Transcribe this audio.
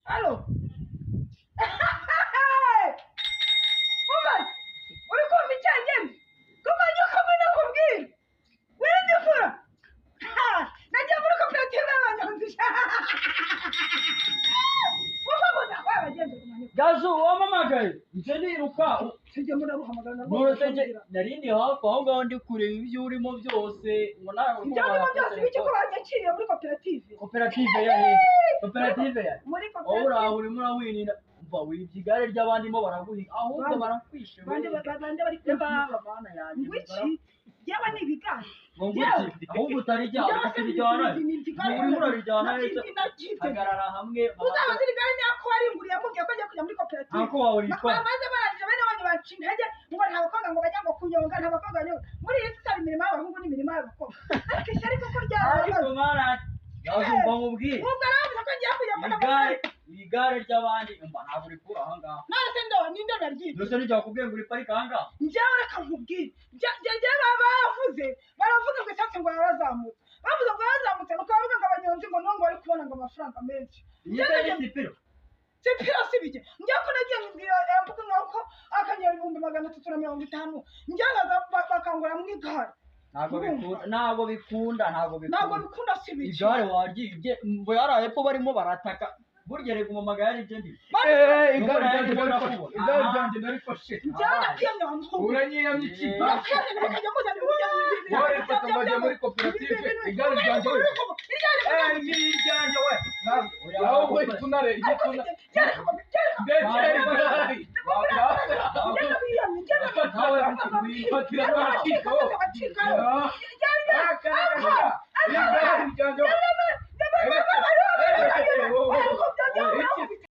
Allo. Woman, uri kumva icyagenda? Kumanya ukamenya kubwira. Wirinde fura. Nagiye muri koperative y'abanyonzi. Wababona wabagenze kumanya. Gazu wamamagaye. Nje niruka. Sije muri ruhamagara na Noroseje narindi hafi aho ngaho ndi kureba ibyo urimo byose. Ibyo urimo byose bike ko banyakiriye muri koperative. Koperative ya he? Koperative ya. Muri koperative. Ora urimo urawinira. Umva wibye igare ry'abandimo baraguhiga. Ahubwo barakwishe. Bande bari kumva bana yanjye. Ngwiki. Yaba ni ibigari. Ngwiki. Ahubwo utarijya ukabijyana. Urimo urarijyana neza. Hagarara hamwe. Uzabazirigane nyako waringuriye mubwiye ko ajya kujya muri koperative. Ako wawe witwa. Maze baranje bene wanyu bacinga hajye ngo nta bakobwa ngo bajya ngo kunyonga nta bakobwa nyonga. Muri iyi tutari imirimo y'abahungu n'imirimo y'abakobwa. Ariko ishyari koko ryabo. Ariko mara. Yazumva nkubwiye. Ubwo aravuze ko ngiye kujya muri igare ry'abandi umva ntabwo rikura aha ngaha. Nase ndo ninde naryita. Nose nijya kubwira ngo uriparika aha ngaha. Njyewe reka nkubwire. Njye bavuze baravuga ngo isatse ngo yarazamutse. Bavuze ngo yarazamutse nuko bavuga ngo abanyonzi ngo nongo bari kubona ngo amafaranga menshi. Njye ni sipiro. Sipiro sibije. Njye ko nagiye mbwira yambuka nkako akanyera 350. Njye bakangura mu igare. Ntabwo bikunda sibije. Igare waryibye ngo yaraye ko barimo barataka. Burya rego umamaga yari je ndi. Igare ryanjye narifashe. Njyana piyamye wangu. Uranyiyamye iki? Bakajya muzana ibijya. Wowe fata amajya muri koperative. Igare ryanjye we. Ni iryanjye we. Yawe we tunare igituna. Igare ryanjye